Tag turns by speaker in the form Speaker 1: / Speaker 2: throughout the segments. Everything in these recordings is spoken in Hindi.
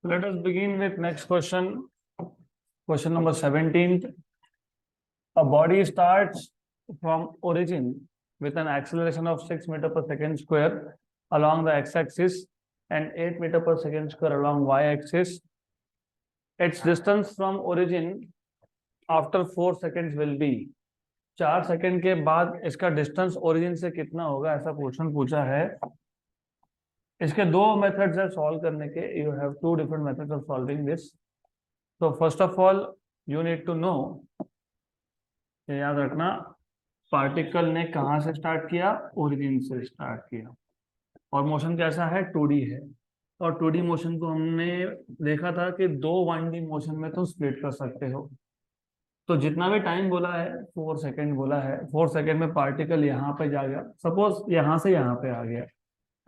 Speaker 1: Let us begin with next question. Question number 17. A body starts from origin with an acceleration of 6 meter per second square along the x-axis and 8 meter per second square along y-axis. Its distance from origin after 4 seconds will be. 4 second के बाद इसका डिस्टेंस ओरिजिन से कितना होगा, ऐसा क्वेश्चन पूछा है। इसके दो मेथड्स है सॉल्व करने के। You have two different methods of solving this. तो first of all you need to know, याद रखना, पार्टिकल ने कहां से स्टार्ट किया, ओरिजिन से स्टार्ट किया, और मोशन कैसा है, 2D है। और 2D मोशन को हमने देखा था कि 2 1D मोशन में तुम स्प्लिट कर सकते हो। तो जितना भी टाइम बोला है, 4 सेकेंड बोला है, 4 सेकेंड में पार्टिकल यहाँ पे जा गया, सपोज यहाँ से यहाँ पे आ गया,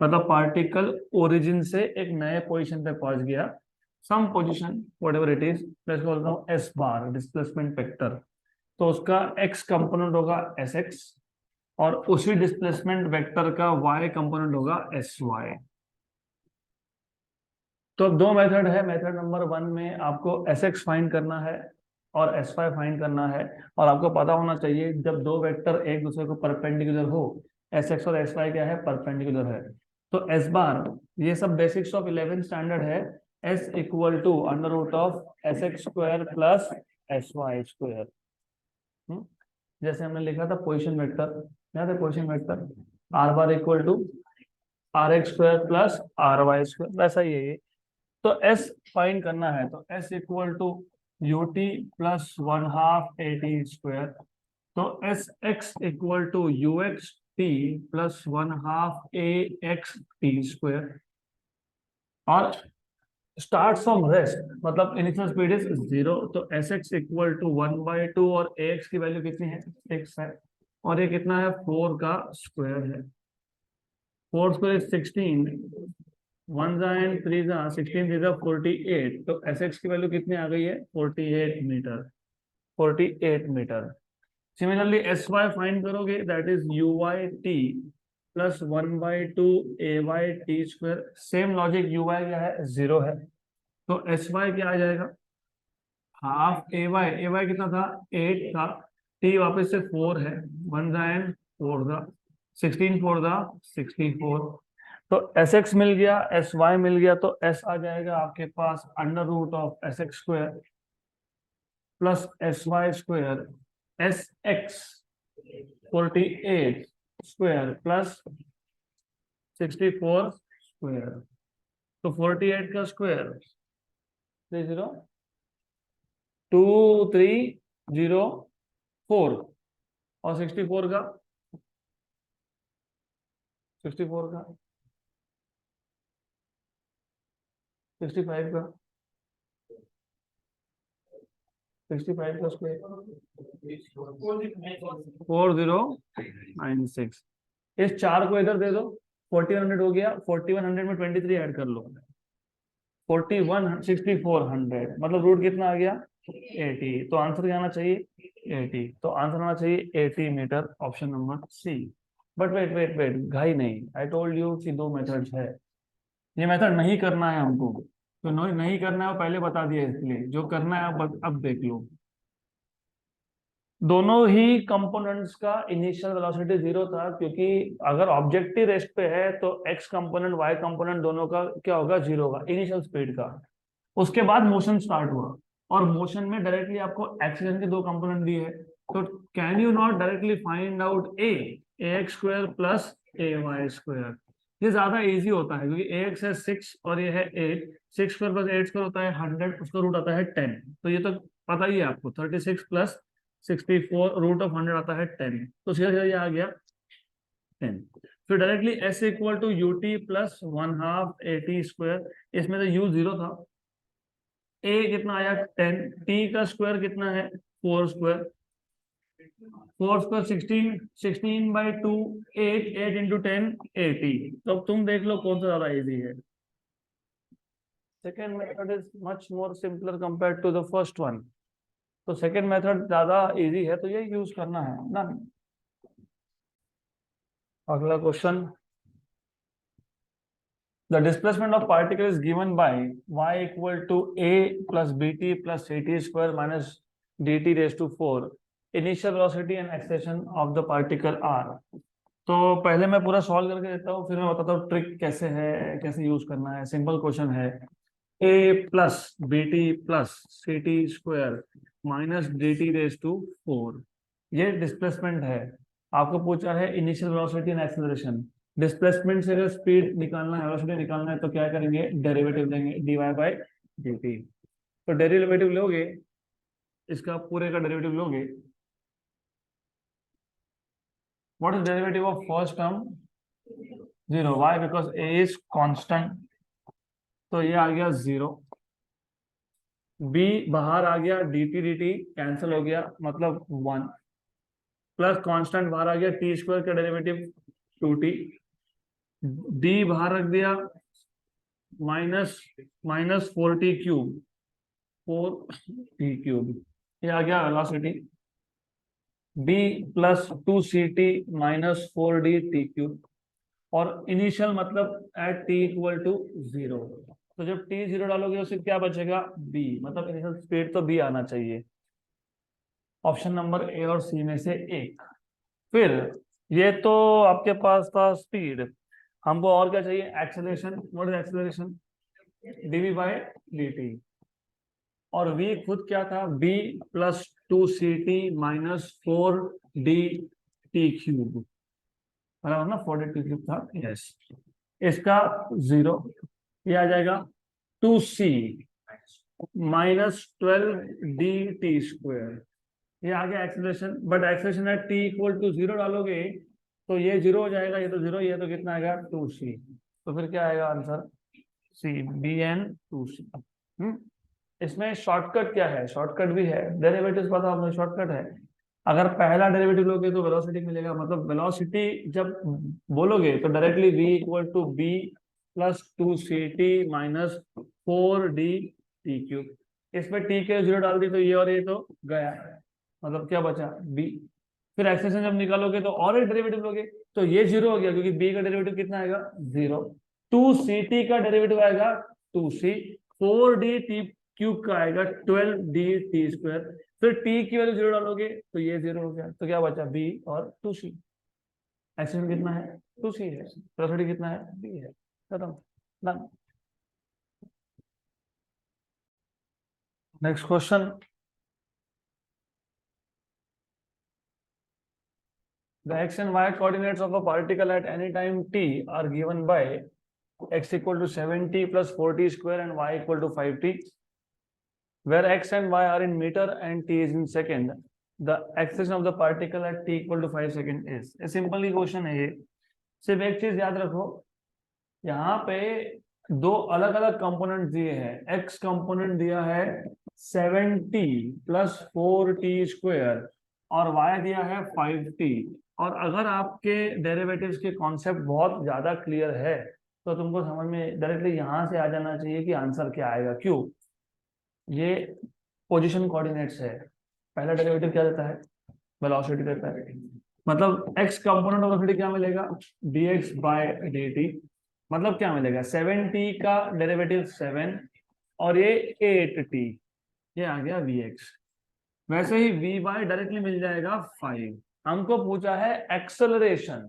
Speaker 1: मतलब पार्टिकल ओरिजिन से एक नए पोजीशन पे पहुंच गया, some position whatever it is, let's बोलता हूँ एस बार, डिस्प्लेसमेंट वेक्टर। तो उसका एक्स कंपोनेंट होगा एस एक्स और उसी डिस्प्लेसमेंट वेक्टर का वाई कंपोनेंट होगा एस वाई। तो अब दो मेथड है। मेथड नंबर 1 में आपको एस एक्स फाइंड करना है और एस वाई फाइंड करना है, और आपको पता होना चाहिए जब दो वेक्टर एक दूसरे को परपेंडिकुलर हो, एस एक्स और एस वाई क्या है, परपेंडिकुलर है। तो एस बार, ये सब बेसिक्स ऑफ 11th स्टैंडर्ड है। S equal to under root of S x square plus S Y square. जैसे हमने लिखा था पोजीशन वेक्टर, याद है position vector, R bar equal to R X square plus R Y square, वैसा ही है ये। तो एस फाइंड करना है, तो S equal to U T plus 1/2 A T square. तो S x equal to u x t plus 1/2 a x t square. और स्टार्ट फ्रॉम रेस्ट, मतलब इनिशियल स्पीड इज 0, तो एस एक्स इक्वल टू 1/2 और ए एक्स की वैल्यू कितनी है, 6 है, और ये कितना है, 4 का स्क्वायर है। 4 स्क्वायर इज 16, 1 एंड 3 16 3 48। तो एस एक्स की वैल्यू कितनी आ गई है, 48 metre, 48 metre. Similarly S y find करोगे, that is u y t plus 1/2 a y t square. Same logic, u y क्या है, 0 है, तो एस वाई क्या आ जाएगा, हाफ ए वाई। ए वाई कितना था, 8 था, टी वापस से 4 है, 1 एंड 4 था, 16 4 था 64। तो एस एक्स मिल गया, एस वाई मिल गया, तो एस आ जाएगा आपके पास under root of S x square plus S Y square, S x 48 square plus 64 square. तो 48 का स्क्वायर 2304, और 64 का 64 का 65 का 65 का स्क्वायर 4096। इस चार को इधर दे दो, 4100 हो गया, 4100 में 23 ऐड कर लो, 6400, मतलब रूट कितना आ गया, 80। तो आंसर क्या आना चाहिए, 80। तो आंसर आना चाहिए 80 meter, option number C. But wait wait wait, घाई नहीं, आई टोल्ड यू कि दो मेथड्स है। ये मेथड नहीं करना है हमको, तो नहीं करना है वो पहले बता दिया, इसलिए जो करना है अब देख लो। दोनों ही कंपोनेंट्स का इनिशियल वेलोसिटी 0 था, क्योंकि अगर ऑब्जेक्ट ही रेस्ट पे है तो एक्स कंपोनेंट वाई कंपोनेंट दोनों का क्या होगा, 0 होगा इनिशियल स्पीड का। उसके बाद मोशन स्टार्ट हुआ, और मोशन में डायरेक्टली आपको एक्सीलरेशन के दो कंपोनेंट दिए है। तो can you not directly find out A X square plus A Y square. ये ज्यादा इजी होता है, क्योंकि ए एक्स है 6 और ये है 8, 6 स्क्वायर प्लस 8 स्क्वायर होता है 100, उसका रूट आता है 10। तो ये तो पता ही है आपको, 36 प्लस 64 रूट ऑफ 100 आता है 10, तो सीधा सीधा ये आ गया 10। फिर directly S equal to U T plus 1/2 A T square, इसमें तो यू 0 था, ए कितना आया 10, टी का स्क्वायर कितना है 4 स्क्वायर, 4 स्क्वायर 16, 16/2 8, 8 इंटू 10 80। तो अब तुम देख लो कौन सा ज्यादा इजी है। Second method is much more simpler compare to the first one. तो सेकेंड मेथड ज्यादा इजी है, तो ये यूज करना है ना। अगला question, the displacement of particle is given by y equal to a plus bt plus ct square minus dt raise to 4, initial velocity and acceleration of the particle are. तो पहले मैं पूरा सॉल्व करके देता हूँ, फिर मैं बताता हूँ ट्रिक कैसे है, कैसे यूज करना है। सिंपल क्वेश्चन है, a plus B T plus C T square minus D T raise to 4, ये डिस्प्लेसमेंट है। आपको पूछा है initial velocity and acceleration. Displacement से अगर स्पीड निकालना है, वेलोसिटी निकालना है, तो क्या करेंगे, डेरिवेटिव लेंगे, dy बाई डी टी। तो डेरिवेटिव लोगे, इसका पूरे का डेरिवेटिव लोगे, what is derivative of first term, 0, why because a is constant, तो ये आ गया 0। b बाहर आ गया, dt कैंसिल हो गया, मतलब 1, प्लस कांस्टेंट बाहर आ गया, टी स्क्वायर का डेरिवेटिव 2t, d बाहर रख दिया, minus minus 4t cube, 4t cube, ये आ गया velocity. b plus 2ct minus 4dt cube, और इनिशियल मतलब एट t इक्वल टू 0। तो जब t 0 डालोगे तो सिर्फ क्या बचेगा, b, मतलब इनिशियल स्पीड तो b आना चाहिए। ऑप्शन नंबर ए और सी में से एक। फिर ये तो आपके पास था स्पीड, हमको और क्या चाहिए, acceleration. What is acceleration, dv by dt, और v खुद क्या था, b plus 2ct minus 4dt cube, बराबर ना, 4dt क्यूब था, यस। इसका 0, ये आ जाएगा 2c माइनस 12dt स्क्वायर, ये आ गया acceleration. But acceleration at t equal to 0 डालोगे तो ये 0 हो जाएगा, ये तो 0 ही है, तो कितना आएगा, 2c। तो फिर क्या आएगा आंसर, सी, बी एन 2c। इसमें शॉर्टकट क्या है, शॉर्टकट भी है, डेरिवेटिव पता आपको, शॉर्टकट है। अगर पहला डेरिवेटिव लोगे तो वेलोसिटी मिलेगा, मतलब वेलोसिटी जब बोलोगे तो directly v equal to B plus 2ct minus 4dt cube. इसमें t के 0 डाल दी तो ये और ये तो गया, मतलब क्या बचा, b। फिर एक्सप्रेशन जब निकालोगे तो और एक डेरिवेटिव लोगे तो ये 0 हो गया, क्योंकि b का डेरिवेटिव कितना आएगा, 0। 2ct का डेरिवेटिव आएगा 2c, 4dt क्यूब का आएगा 12dt स्क्वायर। फिर t की वैल्यू 0 डालोगे तो ये 0 हो गया, तो क्या बचा, b और 2c। एक्सप्रेशन कितना है, 2c है, वेलोसिटी कितना है, b है, खत्म, done. Next question, the x and y coordinates of a particle at any time t are given by x equal to 7t plus 4t square and y equal to 5t, where x and y are in meter and t is in second. The acceleration of the particle at t equal to 5 second is, a simple question है ये। सिर्फ एक चीज याद रखो, यहाँ पे दो अलग अलग कंपोनेंट दिए हैं। x कंपोनेंट दिया है 7t प्लस 4t स्क्वायर, और y दिया है 5t। और अगर आपके डेरिवेटिव्स के कॉन्सेप्ट बहुत ज्यादा क्लियर है तो तुमको समझ में डायरेक्टली यहाँ से आ जाना चाहिए कि आंसर क्या आएगा। क्यों, ये पोजीशन कोऑर्डिनेट्स है। पहला डेरिवेटिव क्या देता है, वेलोसिटी देता है, मतलब x कंपोनेंट ऑफ वेलोसिटी क्या मिलेगा, dx बाय dt। मतलब क्या मिलेगा, 7t का डेरिवेटिव 7 और ये 8t, ये आ गया vx। वैसे ही v बाय डायरेक्टली मिल जाएगा 5। हमको पूछा है एक्सेलरेशन,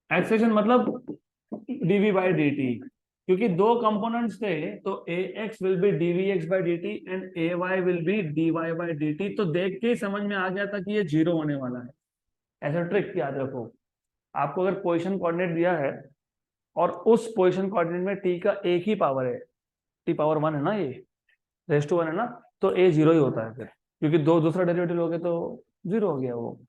Speaker 1: एक्सेलरेशन मतलब dv बाई dt, क्योंकि दो कंपोनेंट्स थे तो ax will be dvx by dt and ay will be dy by dt। तो देख के ही समझ में आ गया था कि ये 0 होने वाला है। ऐसा ट्रिक याद रखो, आपको अगर पोजीशन कोऑर्डिनेट दिया है और उस पोजीशन कोऑर्डिनेट में t का एक ही पावर है, t पावर 1 है ना, ये रेस टू 1 है ना, तो a 0 ही होता है फिर, क्योंकि दो दूसरा डेरिवेटिव लोगे तो 0 हो गया वो,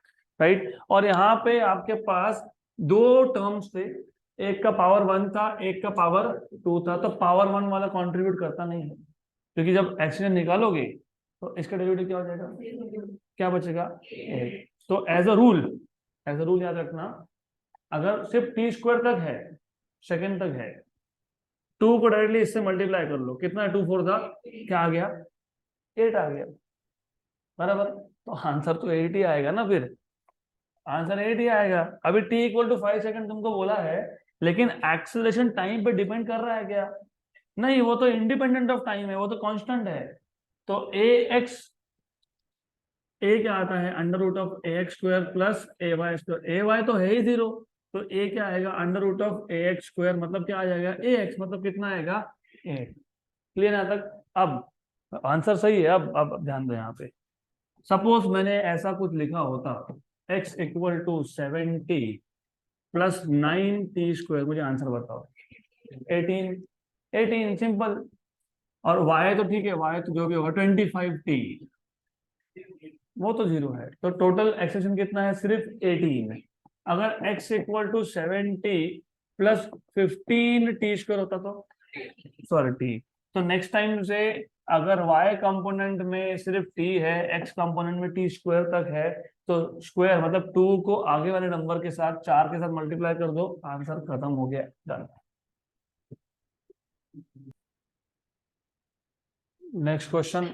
Speaker 1: राइट। और यहाँ पे आपके पास दो टर्म्स थे, एक का पावर 1 था, एक का पावर 2 था, तो पावर 1 वाला कंट्रीब्यूट करता नहीं है, क्योंकि जब एक्सचेंज निकालोगे तो इसका डेरिवेटिव क्या हो जाएगा, क्या बचेगा, एक। तो एज अ रूल याद रखना, अगर सिर्फ टी स्क्वायर तक है, सेकंड तक है, 2 को डायरेक्टली इससे मल्टीप्लाई कर लो, कितना 2 4 था, क्या आ गया, 8 आ गया, बराबर। तो आंसर तो 8 ही आएगा ना, फिर आंसर 8 ही आएगा। अभी t इक्वल टू 5 सेकंड तुमको बोला है, लेकिन एक्सेलरेशन टाइम पे डिपेंड कर रहा है क्या? नहीं, वो तो इंडिपेंडेंट ऑफ टाइम है, वो तो कांस्टेंट है। तो ए एक्स, ए क्या आता है, under root of A X square plus A Y square. A Y तो है ही जीरो, तो ए क्या आएगा, under root of A X square, मतलब क्या आ जाएगा, ए एक्स, मतलब कितना आएगा, ए। क्लियर यहाँ तक? अब आंसर सही है। अब ध्यान दो यहाँ पे, सपोज मैंने ऐसा कुछ लिखा होता, x equal to 70 plus 9t square, मुझे आंसर बताओ। 18, 18 सिंपल। और y तो ठीक है, y तो जो भी होगा 25t, वो तो जीरो है। तो टोटल एक्सेशन कितना है, सिर्फ 18। अगर x equal to 70 plus 15t square होता तो, सॉरी t, तो नेक्स्ट टाइम से अगर y कंपोनेंट में सिर्फ t है, x कंपोनेंट में t स्क्वायर तक है, तो स्क्वायर मतलब 2 को आगे वाले नंबर के साथ 4 के साथ मल्टीप्लाई कर दो, आंसर खत्म हो गया, डन। नेक्स्ट क्वेश्चन,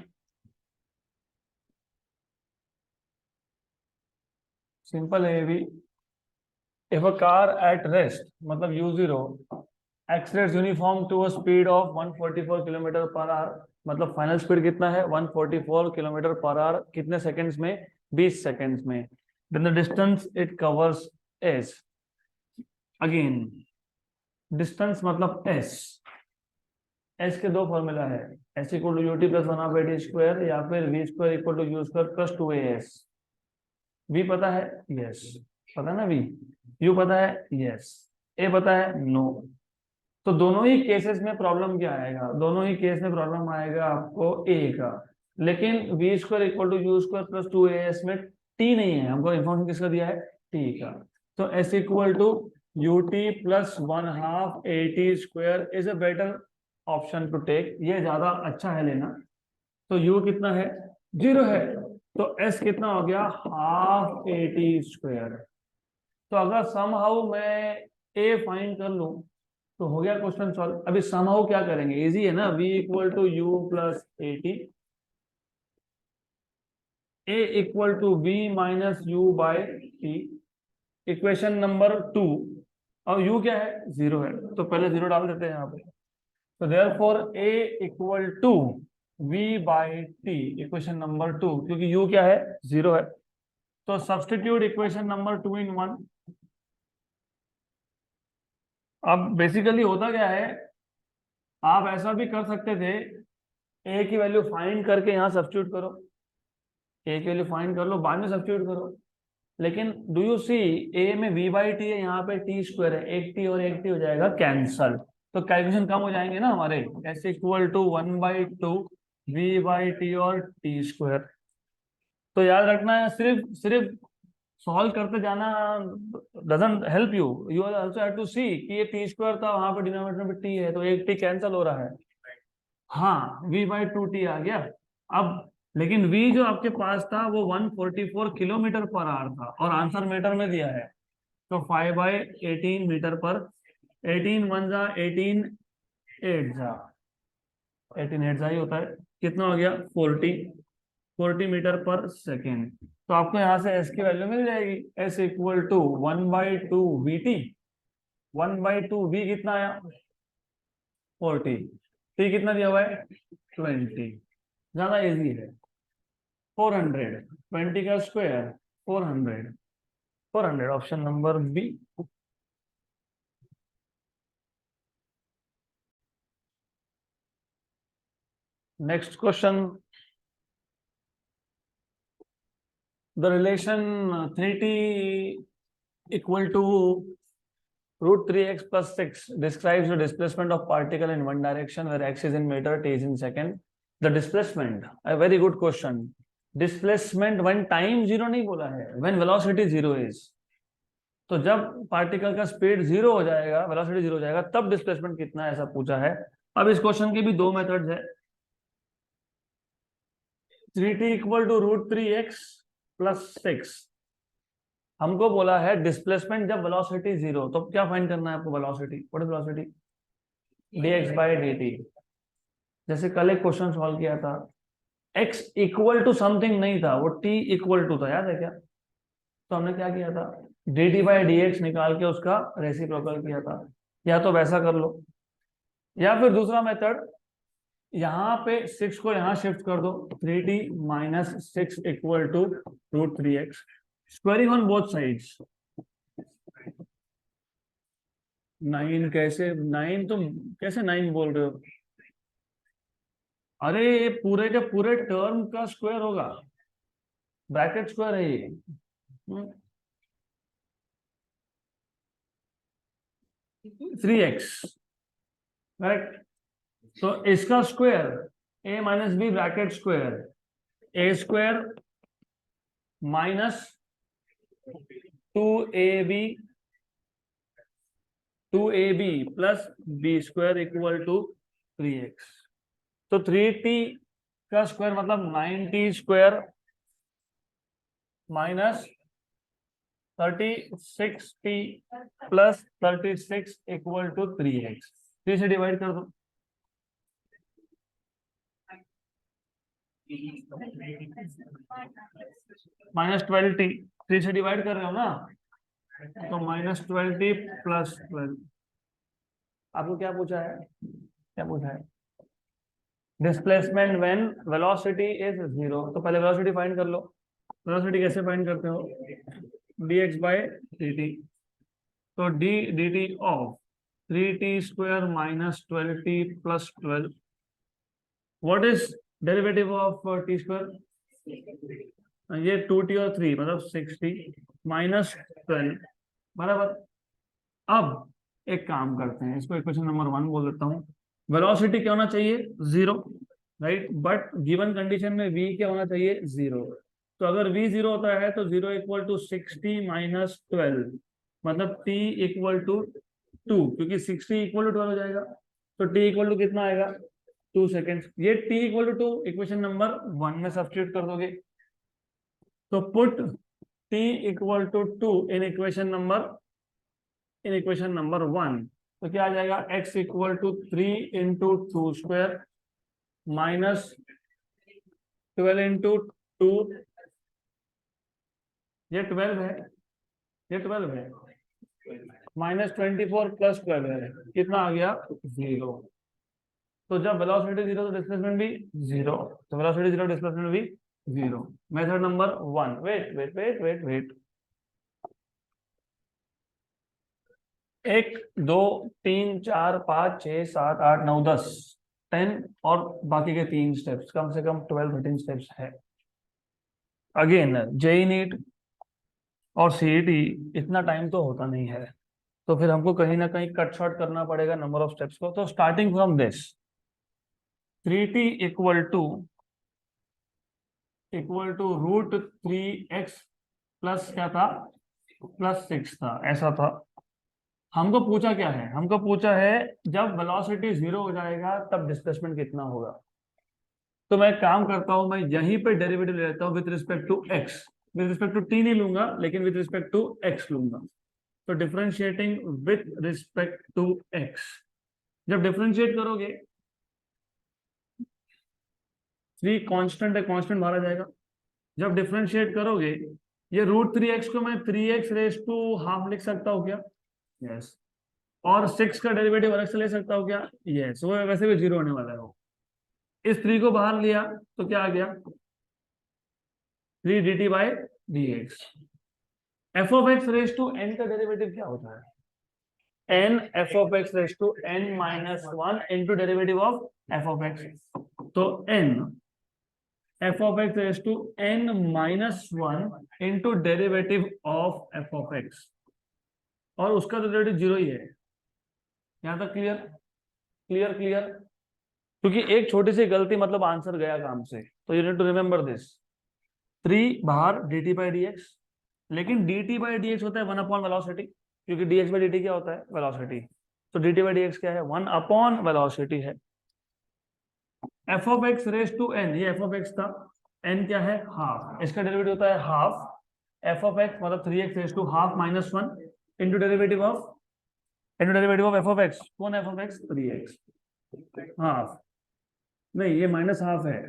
Speaker 1: सिंपल है ये भी। If a car at rest, मतलब u0 accelerates uniform to a speed of 144 kilometre per hour, मतलब फाइनल स्पीड कितना है, 144 किलोमीटर पर आवर, कितने सेकंड्स में, 20 सेकंड्स में। Then the distance it covers is, again distance मतलब एस, एस के दो फॉर्मूला है, S equal to U T plus 1/t square, या फिर V square equal to you square plus 2as। V पता है, यस, पता ना वी। यू पता है, यस। ए पता है, नो। तो दोनों ही केसेस में प्रॉब्लम क्या आएगा, दोनों ही केस में प्रॉब्लम आएगा आपको ए का। लेकिन v square equal to you square plus 2as में टी नहीं है, हमको इन्फॉर्मेशन किसका दिया है, टी का। तो S equal to U T plus 1/2 AT square is a better option to take, ये ज्यादा अच्छा है लेना। तो यू कितना है, जीरो है, तो एस कितना हो गया, हाफ AT स्क्वायर। तो अगर समहाउ मैं ए फाइंड कर लूं तो हो गया क्वेश्चन सॉल्व। अभी समहाउ क्या करेंगे, इजी है ना, v equal to u plus AT, a equal to v minus u by t, equation number 2। और u क्या है, जीरो है, तो पहले जीरो डाल देते हैं यहाँ पे। तो therefore a equal to v by t, equation number 2, क्योंकि u क्या है, जीरो है। तो सब्सटीट्यूट इक्वेशन नंबर 2 इन 1। अब बेसिकली होता क्या है, आप ऐसा भी कर सकते थे, ए की वैल्यू फाइंड करके यहाँ सब्स्टिट्यूट करो, ए की वैल्यू फाइंड कर लो, बाद में सब्स्टिट्यूट करो। लेकिन डू यू सी, ए में v बाई टी है, यहाँ पे टी स्क्वायर है, एक टी और एक टी हो जाएगा कैंसल, तो कैलकुलेशन कम हो जाएंगे ना हमारे। S equal to 1/2 v by t और टी स्क्वायर। तो याद रखना है, सिर्फ सिर्फ सॉल्व करते जाना doesn't help you, you also have to see कि ये टी स्क्वायर था, वहां पे डिनोमिनेटर में टी है, तो एक टी कैंसिल हो रहा है। हाँ, v/2t आ गया। अब लेकिन v जो आपके पास था वो 144 किलोमीटर पर आवर था, और आंसर मीटर में दिया है, तो 5/18 मीटर पर, 18 1 जा 18 8 जा 18 8 जा ही होता है, कितना हो गया 40 मीटर पर सेकेंड। तो आपको यहाँ से s की वैल्यू मिल जाएगी, s equal to 1/2 vt, 1/2 v कितना आया 40, t कितना दिया हुआ है 20, ज्यादा इजी है। 400, 20 का square 400, 400 option number b. Next question, the relation 3t equal to √3x plus 6 describes the displacement of particle in one direction where x is in meter, t is in second. The displacement, a very good question. Displacement when time zero नहीं बोला है, when velocity zero is, तो जब पार्टिकल का स्पीड जीरो हो जाएगा, वेलोसिटी जीरो हो जाएगा, तब डिस्प्लेसमेंट कितना है, ऐसा पूछा है। अब इस क्वेश्चन के भी दो मेथड्स है। 3t equal to √3x plus 6, हमको बोला है डिस्प्लेसमेंट जब वेलोसिटी जीरो, तो क्या फाइंड करना है आपको, velocity, what is velocity, dx/dt। जैसे कल एक क्वेश्चन सॉल्व किया था, x इक्वल टू समथिंग नहीं था, वो t इक्वल टू था, याद है क्या? तो हमने क्या किया था, dt/dx निकाल के उसका रेसिप्रोकल किया था। या तो वैसा कर लो, या फिर दूसरा मेथड, यहाँ पे 6 को यहाँ शिफ्ट कर दो, 3t minus 6 equal to √3x, squaring on both sides. 9 कैसे, 9 तुम कैसे 9 बोल रहे हो? अरे ये पूरे के पूरे टर्म का स्क्वायर होगा, ब्रैकेट स्क्वायर है ये। 3x correct. तो इसका square a minus b bracket square, a square minus 2ab 2ab plus b square equal to 3x। तो 3t का स्क्वायर मतलब 9t square minus 36t plus 36 equal to 3x। 3 से डिवाइड कर दो, -12t, 3 से डिवाइड कर रहे हो ना, तो -12t प्लस 12। आपको क्या पूछा है, क्या पूछा है? Displacement when velocity is 0। तो पहले वेलोसिटी फाइंड कर लो। वेलोसिटी कैसे फाइंड करते हो? dx by dt। तो d dt of 3t square minus 12t plus 12। What is derivative of t square? ये 2t और 3 मतलब 6t माइनस 12 बराबर। अब एक काम करते हैं, इसको इक्वेशन नंबर 1 बोल देता हूँ। वेलोसिटी क्या होना चाहिए? 0, राइट। बट गिवन कंडीशन में v क्या होना चाहिए? 0। तो अगर v 0 होता है तो 0 इक्वल टू 6t माइनस 12, मतलब t इक्वल टू 2, क्योंकि 6t इक्वल टू 12 हो जाएगा। तो t इक्वल टू कितना आएगा? 2 सेकेंड। ये t equal to 2 equation number 1 में सब्स्टिट्यूट कर दोगे। तो put t equal to 2 in equation number 1। तो क्या आ जाएगा? x equal to 3 into 2 square minus 12 into 2, ये 12 है, ये 12 है, माइनस 24 प्लस 12 है, कितना आ गया? 0। तो जब वेलोसिटी 0 तो डिस्प्लेसमेंट भी 0, तो वेलोसिटी 0 डिस्प्लेसमेंट भी 0। Method number 1। Wait wait wait wait wait, 1 2 3 4 5 6 7 8 9 10 10 और बाकी के 3 स्टेप्स, कम से कम 12-13 स्टेप्स है। अगेन जेई नीट और सीईटी इतना टाइम तो होता नहीं है, तो फिर हमको कहीं ना कहीं कट शॉर्ट करना पड़ेगा नंबर ऑफ स्टेप्स को। तो starting from this 3t equal to √3x plus क्या था? प्लस 6 था, ऐसा था। हमको पूछा क्या है? हमको पूछा है जब वेलोसिटी 0 हो जाएगा तब डिस्प्लेसमेंट कितना होगा। तो मैं काम करता हूं, मैं यहीं पे डेरिवेटिव ले लेता हूं with respect to x। With respect to t नहीं लूंगा, लेकिन विद रिस्पेक्ट टू x लूंगा। तो differentiating with respect to x, जब डिफरेंशिएट करोगे 3 कांस्टेंट है, कांस्टेंट बाहर आ जाएगा। जब डिफरेंशिएट करोगे ये √3x को मैं 3x रेस टू हाफ लिख सकता हूँ क्या? यस। और 6 का डेरिवेटिव अलग से ले सकता हूँ क्या? यस। वो वैसे भी 0 होने वाला है। वो इस 3 को बाहर लिया तो क्या आ गया? 3 dt by dx। F of x raise to n का डेरिवेटिव क्या होता है? n f of x raise to n minus 1 into derivative of f of x. तो n f of x raise to n minus 1 into derivative of f of x, और उसका तो डेरिवेटिव 0 ही है। यहां तक क्लियर? Clear clear. क्योंकि एक छोटी सी गलती मतलब आंसर गया काम से, तो you need to remember this. 3 बाहर dt बाई dx, लेकिन dt बाई dx होता है 1 अपॉन वेलोसिटी, क्योंकि dx बाई dt क्या होता है? वेलोसिटी। तो dt बाई dx क्या है? 1 अपॉन वेलोसिटी है। F of x raise to n, ये एफ ऑफ एक्स था, n क्या है? हाफ, इसका डेरिवेटिव होता है हाफ एफ ऑफ एक्स, मतलब 3x raise to half minus 1 into derivative of f of x. कौन f of x? 3x half, नहीं ये माइनस हाफ है,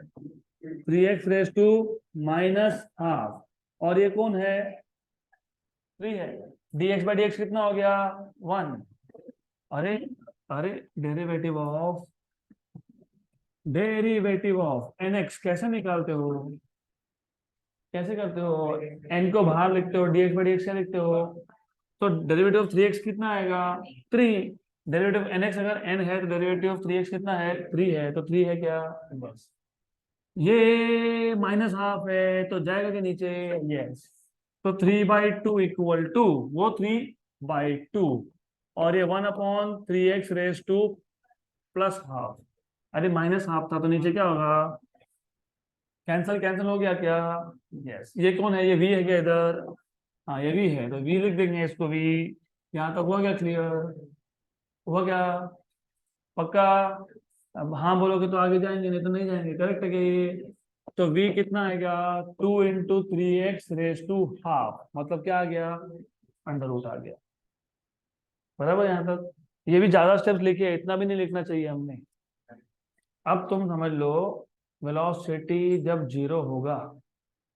Speaker 1: 3x raise to minus half, और ये कौन है? 3 है। dx बाई dx कितना हो गया? 1। अरे अरे, डेरिवेटिव ऑफ एन एक्स कैसे निकालते हो? कैसे करते हो? एन को बाहर लिखते हो, डीएक्स बाई डीएक्स क्या लिखते हो? तो डेरिवेटिव ऑफ 3x कितना आएगा? 3। डेरिवेटिव एन एक्स अगर n है तो डेरिवेटिव ऑफ 3x कितना है? 3 है, तो 3 है क्या? बस। ये माइनस हाफ है तो जाएगा कि नीचे? यस। तो 3/2 इक्वल टू वो 3/2, और ये 1/3x raise to plus half. अरे माइनस हाफ था तो नीचे क्या होगा? कैंसल कैंसल हो गया क्या? यस। ये कौन है? ये v है क्या इधर? हाँ ये v है, तो v लिख देंगे इसको v। यहाँ तक हुआ क्या क्लियर? हुआ क्या? पक्का? अब हाँ बोलोगे तो आगे जाएंगे, नहीं तो नहीं जाएंगे। करेक्ट है कि ये? तो v कितना आएगा? 2 × 3x रेज टू हाफ, मतलब क्या आ गया? अंडर रूट आ गया। बराबर यहाँ तक? ये भी ज्यादा स्टेप्स लिखे, इतना भी नहीं लिखना चाहिए हमने। अब तुम समझ लो, वेलोसिटी जब जीरो होगा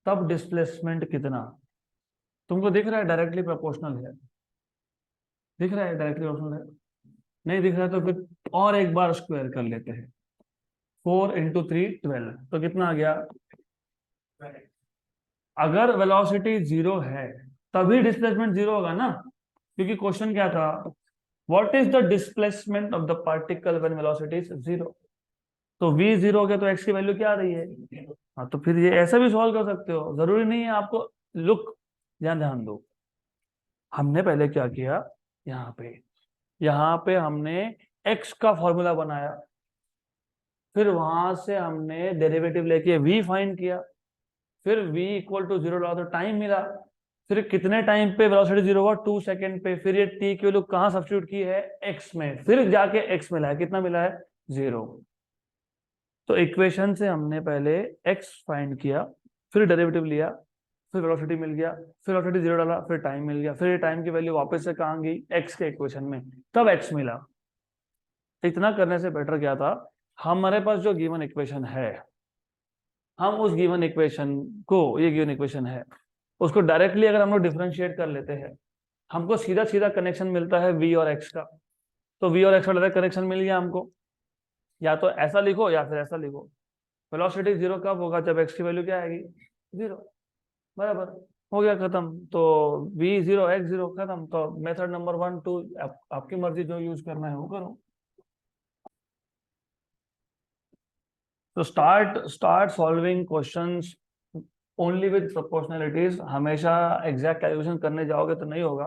Speaker 1: तब डिस्प्लेसमेंट कितना? तुमको दिख रहा है डायरेक्टली प्रोपोर्शनल है? दिख रहा है डायरेक्टली प्रोपोर्शनल है? नहीं दिख रहा है तो फिर और एक बार स्क्वायर कर लेते हैं। 4 × 3 12, तो कितना आ गया? अगर वेलोसिटी जीरो है तभी डिस्प्लेसमेंट जीरो होगा ना, क्योंकि क्वेश्चन क्या था? What is the displacement of the particle when velocity is zero? तो v जीरो हो गया तो x की वैल्यू क्या आ रही है? हाँ, तो फिर ये ऐसा भी सॉल्व कर सकते हो, जरूरी नहीं है आपको। लुक, ध्यान ध्यान दो। हमने पहले क्या किया? यहाँ पे हमने x का फॉर्मूला बनाया, फिर वहां से हमने डेरिवेटिव लेके v फाइंड किया, फिर v इक्वल टू जीरो डाला तो टाइम मिला। फिर कितने टाइम पे वेलोसिटी जीरो हुआ? 2 सेकेंड पे। फिर ये t की वैल्यू कहाँ सब्स्टिट्यूट की है? x में, फिर जाके x मिला है। कितना मिला है? 0। तो इक्वेशन से हमने पहले x फाइंड किया, फिर डेरिवेटिव लिया, फिर वेलोसिटी मिल गया, फिर वेलोसिटी जीरो डाला, फिर टाइम मिल गया, फिर ये टाइम की वैल्यू वापस से कहाँ गई? x के इक्वेशन में, तब x मिला। इतना करने से बेटर क्या था? हमारे पास जो गिवन इक्वेशन है, हम उस गिवन इक्वेशन को, ये गिवन इक्वेशन है, उसको डायरेक्टली अगर हम लोग डिफरेंशिएट कर लेते हैं, हमको सीधा सीधा कनेक्शन मिलता है v और x का। तो v और x का डायरेक्ट कनेक्शन मिल गया हमको। या तो ऐसा लिखो या फिर ऐसा लिखो। वेलोसिटी जीरो कब होगा? जब x की वैल्यू क्या आएगी? जीरो। बराबर। हो गया खत्म। तो v जीरो x जीरो, खत्म। तो मेथड नंबर 1 2 आपकी मर्जी, जो यूज करना है वो करो। तो start solving questions only with proportionalities. हमेशा एग्जैक्ट कैलकुलेशन करने जाओगे तो नहीं होगा।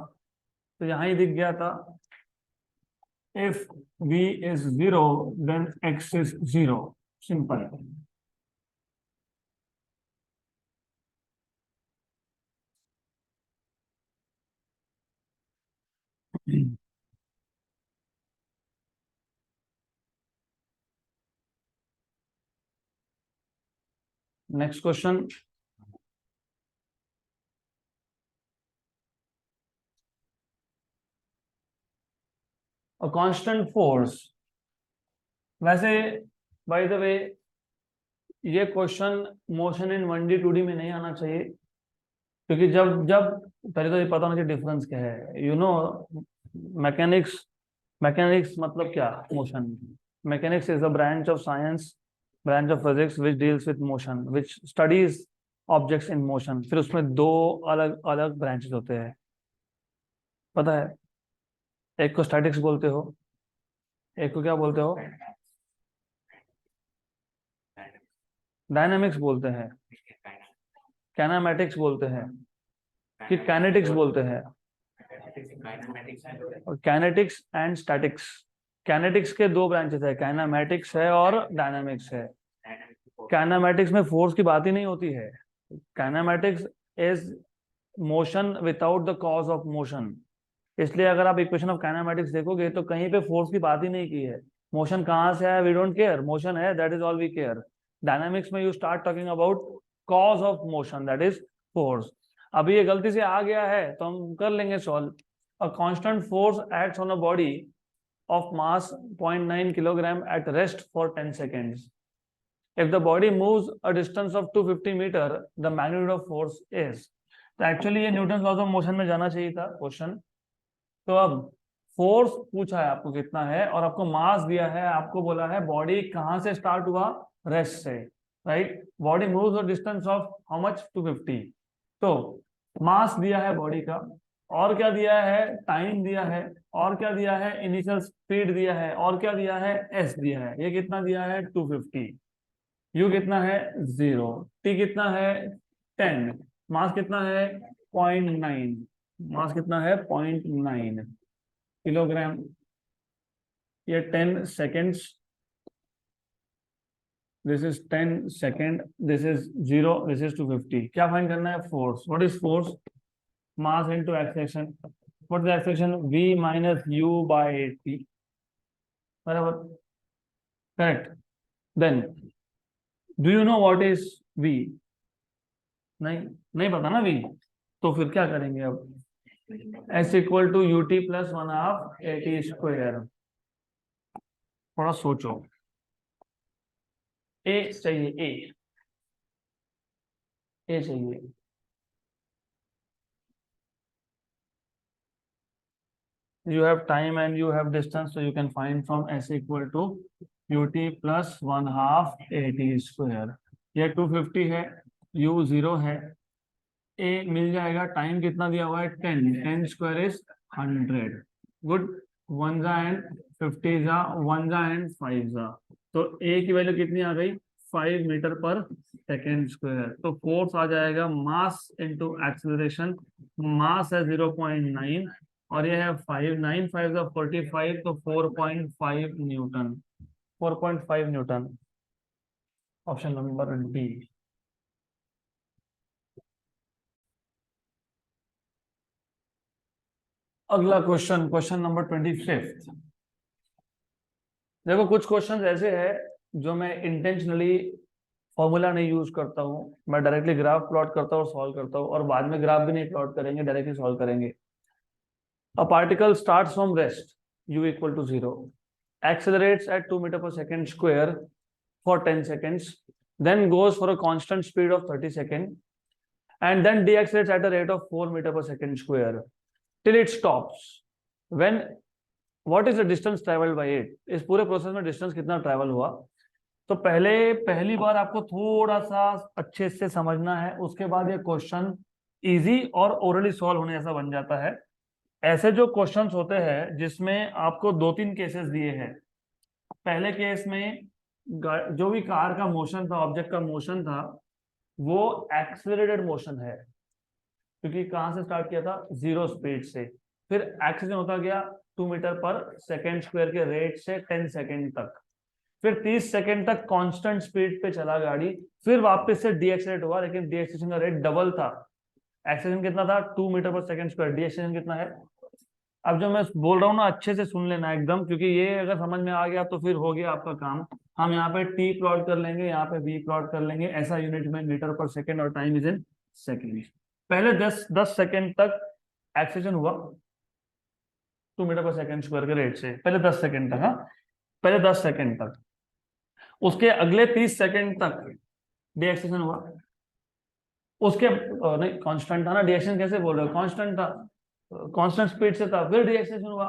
Speaker 1: तो यहाँ ही दिख गया था, if v is 0 then x is 0, simple. Next question. A constant force. वैसे बाय द वे, ये question motion in 1D 2D में नहीं आना चाहिए, क्योंकि जब जब पहले तो ये पता होना चाहिए डिफरेंस क्या है। मैकेनिक्स, मैकेनिक्स मतलब क्या? Motion. Mechanics is a branch of science, branch of physics which deals with motion, which studies objects in motion. फिर उसमें दो अलग अलग ब्रांचेस होते हैं, पता है? एक को स्टैटिक्स बोलते हो, एक को क्या बोलते हो? डायनामिक्स बोलते हैं, कैनामेटिक्स बोलते हैं, कि काइनेटिक्स बोलते हैं। और काइनेटिक्स एंड स्टैटिक्स, काइनेटिक्स के दो ब्रांचेस है, काइनामेटिक्स है और डायनामिक्स है। काइनामेटिक्स में फोर्स की बात ही नहीं होती है। Kinematics is motion without the cause of motion. इसलिए अगर आप इक्वेशन ऑफ काइनामेटिक्स देखोगे तो कहीं पे फोर्स की बात ही नहीं की है। मोशन कहाँ से आया? वी डोंट केयर, मोशन है, that is all we care. Dynamics में you start talking about cause of motion, that is force. अभी ये गलती से आ गया है तो हम कर लेंगे solve. A constant force acts on a body of mass 0.9 kilogram at rest for 10 seconds. If the body moves a distance of 250 meter, the magnitude of force is। तो एक्चुअली ये न्यूटन लॉज ऑफ मोशन में जाना चाहिए था क्वेश्चन। तो अब फोर्स पूछा है आपको कितना है, और आपको मास दिया है, आपको बोला है बॉडी कहाँ से स्टार्ट हुआ, रेस्ट से, right. Body moves distance of how much, 250। तो मास दिया है बॉडी का, और क्या दिया है, टाइम दिया है, और क्या दिया है, इनिशियल स्पीड दिया है, और क्या दिया है, एस दिया है। ये कितना दिया है, 250। यू कितना है, 0। टी कितना है, 10। मास कितना है, 0.9। मास कितना है, 0.9 किलोग्राम। ये 10 seconds, this is 10 second, this is 0, this is 250। क्या फाइंड करना है, force. What is force, mass into acceleration. What is acceleration, v minus u by t, बराबर, correct. Then do you know what is v? नहीं, नहीं पता ना v, तो फिर क्या करेंगे अब, s equal to U T plus 1/2 A T square. थोड़ा सोचो, ए चाहिए, ए चाहिए। You have time and you have distance, so you can find from s equal to ut plus 1/2 at square। ये 250 है, u 0 है, a मिल जाएगा। टाइम कितना दिया हुआ है, 10। 10 स्क्वायर इज 100। गुड। 1 जा एंड 50 जा, 1 जा एंड 5 जा, तो a की वैल्यू कितनी आ गई, 5 मीटर पर सेकेंड स्क्वायर। तो फोर्स आ जाएगा मास इंटू एक्सेलरेशन। मास है 0.9 और ये है 5, 9 5 45, तो 4.5 Newton. 4.5 Newton, option number D. अगला क्वेश्चन, क्वेश्चन नंबर 25। देखो कुछ क्वेश्चन ऐसे हैं जो मैं इंटेंशनली फॉर्मूला नहीं यूज करता हूँ, मैं डायरेक्टली ग्राफ प्लॉट करता हूँ और सॉल्व करता हूँ, और बाद में ग्राफ भी नहीं प्लॉट करेंगे, डायरेक्टली सॉल्व करेंगे। A particle starts from rest, u equal to 0, accelerates at 2 meter per second square for 10 seconds, then goes for a constant speed of 30 seconds, and then deaccelerates at a rate of 4 meter per second square till it stops. When, what is the distance traveled by it? इस पूरे प्रोसेस में डिस्टेंस कितना ट्रैवल हुआ? तो पहली बार आपको थोड़ा सा अच्छे से समझना है, उसके बाद ये क्वेश्चन इजी और ओरली सॉल्व होने जैसा बन जाता है। ऐसे जो क्वेश्चंस होते हैं जिसमें आपको 2-3 केसेस दिए हैं। पहले केस में जो भी कार का मोशन था, ऑब्जेक्ट का मोशन था, वो एक्सेलरेटेड मोशन है, क्योंकि कहां से स्टार्ट किया था, 0 स्पीड से। फिर एक्सेलरेशन होता गया 2 मीटर पर सेकेंड स्क्वायर के रेट से 10 सेकेंड तक। फिर 30 सेकेंड तक कांस्टेंट स्पीड पे चला गाड़ी, फिर वापस से डीएक्सेलरेट हुआ, लेकिन डीएक्सेलरेशन का रेट डबल था। एक्सेलरेशन कितना था, 2 मीटर पर सेकेंड स्क्वायर, डीएक्सेलरेशन कितना है। अब जो मैं बोल रहा हूँ ना, अच्छे से सुन लेना एकदम, क्योंकि ये अगर समझ में आ गया तो फिर हो गया आपका काम। हम यहाँ पे टी प्लॉट कर लेंगे, यहाँ पे वी प्लॉट कर लेंगे, ऐसा यूनिट में मीटर पर सेकेंड, और टाइम इज इन सेकेंड। पहले 10 सेकेंड तक एक्सेलरेशन हुआ 2 मीटर पर सेकेंड स्क्वायर के रेट से, पहले 10 सेकेंड तक। हाँ, पहले 10 सेकेंड तक। उसके अगले 30 सेकेंड तक डीएक्सेलरेशन हुआ। उसके नहीं, कांस्टेंट था ना, डीएक्सेलरेशन कैसे बोल रहे हो, कांस्टेंट था, कांस्टेंट स्पीड से था। फिर डीएक्सेलरेशन हुआ,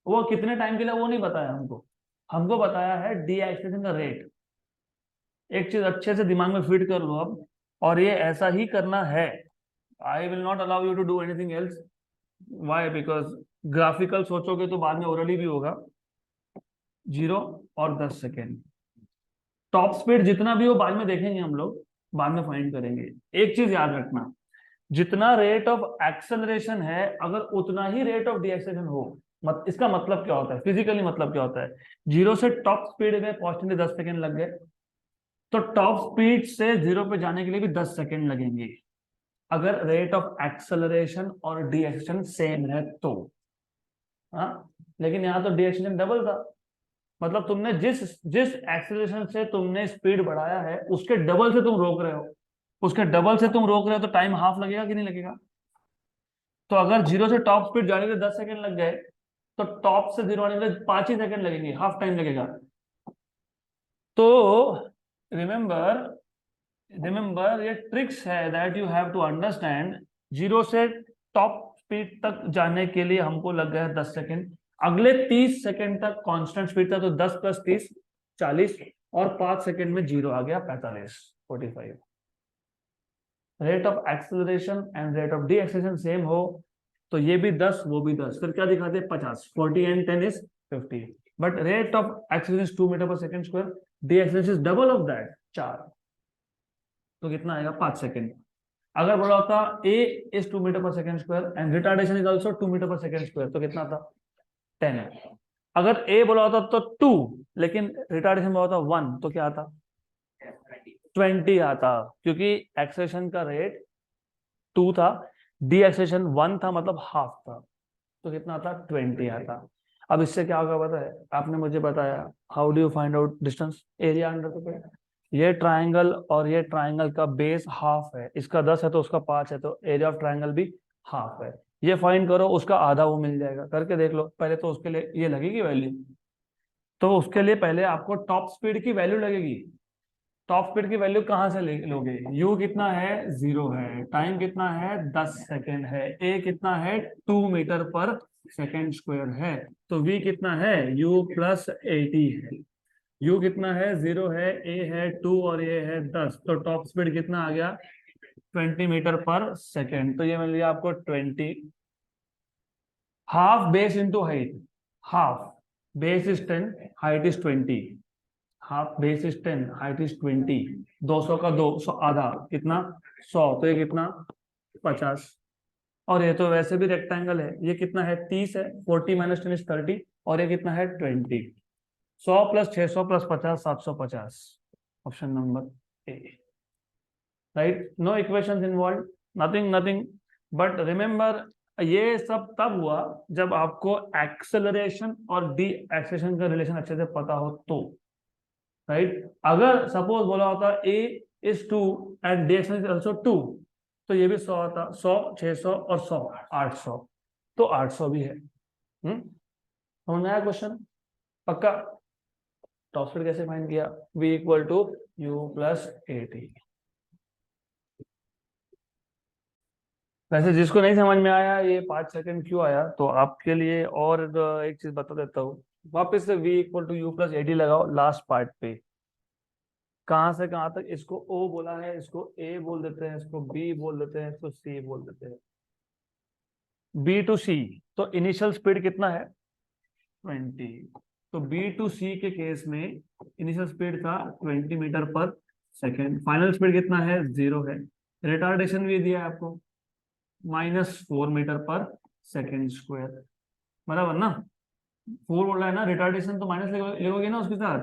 Speaker 1: वो कितने टाइम के लिए वो नहीं बताया हमको, हमको बताया है डीएक्सेलरेशन का रेट। एक चीज अच्छे से दिमाग में फिट कर लो अब, और ये ऐसा ही करना है। I will not allow you to do anything else. Why? Because graphical सोचोगे तो बाद में ओरली भी होगा। 0 और 10 सेकेंड, टॉप स्पीड जितना भी हो बाद में देखेंगे हम लोग, बाद में फाइंड करेंगे। एक चीज याद रखना, जितना रेट ऑफ एक्सेलरेशन है अगर उतना ही रेट ऑफ डीएक्सेलरेशन हो, इसका मतलब क्या होता है, फिजिकली मतलब क्या होता है। 0 से टॉप स्पीड में पहुंचने 10 सेकेंड लग गए, तो टॉप स्पीड से 0 पे जाने के लिए भी 10 सेकेंड लगेंगे, अगर रेट ऑफ एक्सेलरेशन और डीएक्सेलरेशन सेम है तो। हाँ, लेकिन यहाँ तो डीएक्सेलरेशन डबल था, मतलब तुमने जिस जिस एक्सेलरेशन से तुमने स्पीड बढ़ाया है उसके डबल से तुम रोक रहे हो, उसके डबल से तुम रोक रहे हो, तो टाइम हाफ लगेगा कि नहीं लगेगा। तो अगर 0 से टॉप स्पीड जाने के 10 सेकंड लग गए, तो टॉप से 0 आने में 5 ही सेकंड लगेंगे, हाफ टाइम लगेगा। तो रिमेंबर, ये ट्रिक्स है that you have to understand. 0 से टॉप स्पीड तक जाने के लिए हमको लग गया 10 सेकंड, अगले 30 सेकंड तक कांस्टेंट स्पीड था, तो 10 + 30 40, और 5 सेकंड में 0 आ गया 45 45। Rate of acceleration and rate of D acceleration same हो तो ये भी 10 वो भी 10, फिर क्या दिखाते हैं 50, 40 and 10 is 50। But rate of acceleration 2 metre per second square, deceleration is double of that 4, तो कितना आएगा 5 सेकंड। अगर बोला होता a is 2 metre per second square and retardation is also 2 metre per second square, तो कितना था 10। अगर ए बोला होता तो 2, लेकिन रिटार्डेशन बोला होता 1, तो क्या आता 20 आता, क्योंकि एक्सेलरेशन का रेट 2 था, डी एक्सेलरेशन 1 था, मतलब हाफ था, तो कितना आता 20 आता। अब इससे क्या होगा पता है, आपने मुझे बताया how do you find out distance, area under the curve. ये ट्रायंगल और ये ट्रायंगल का बेस हाफ है, इसका 10 है तो उसका 5 है, तो एरिया ऑफ ट्रायंगल भी हाफ है। ये फाइंड करो, उसका आधा वो मिल जाएगा, करके देख लो। पहले तो उसके लिए ये लगेगी वैल्यू, तो उसके लिए पहले आपको टॉप स्पीड की वैल्यू लगेगी। टॉप स्पीड की वैल्यू कहां से लोगे, u कितना है 0 है, टाइम कितना है 10 सेकेंड है, a कितना है 2 मीटर पर सेकेंड स्क्वायर है, तो v कितना है u + 80 है। u कितना है 0 है, a है 2 और a है 10, तो टॉप स्पीड कितना आ गया 20 मीटर पर सेकेंड, तो ये मिल गया आपको 20। Half base into height, half base is 10, height is 20, half base is 10, height is 20, 200 का 200 आधा कितना 100, तो ये कितना 50। और ये तो वैसे भी रेक्टेंगल है, ये कितना है 30 है, 40 - 10 इज 30, और ये कितना है 20। 100 + 600 + 50 750, option number a. Right, no equations involve, nothing nothing, but remember ये सब तब हुआ जब आपको एक्सेलरेशन और डी एक्सेलरेशन का रिलेशन अच्छे से पता हो तो। राइट, अगर सपोज बोला होता a is 2 and dx is also 2, तो ये भी 100 आता, 100 600 और 100 800, तो 800 भी है। समझ आया क्वेश्चन पक्का। टॉप स्पीड कैसे फाइंड किया, v = u + 80। वैसे जिसको नहीं समझ में आया ये 5 सेकंड क्यों आया, तो आपके लिए और एक चीज बता देता हूँ। वापस से v = u + 80 लगाओ लास्ट पार्ट पे, कहां से कहां तक, इसको O बोला है, इसको A बोल देते हैं, इसको B बोल देते हैं, इसको C बोल देते हैं। B to C, तो इनिशियल स्पीड कितना है 20, तो B to C के केस में इनिशियल स्पीड था 20 मीटर पर सेकेंड, फाइनल स्पीड कितना है 0 है, रिटार्डेशन भी दिया है आपको -4 मीटर पर सेकेंड स्क्वायर, बराबर ना। 4 बोल रहा है ना, रिटार्डेशन तो माइनस लिखोगे ना उसके साथ।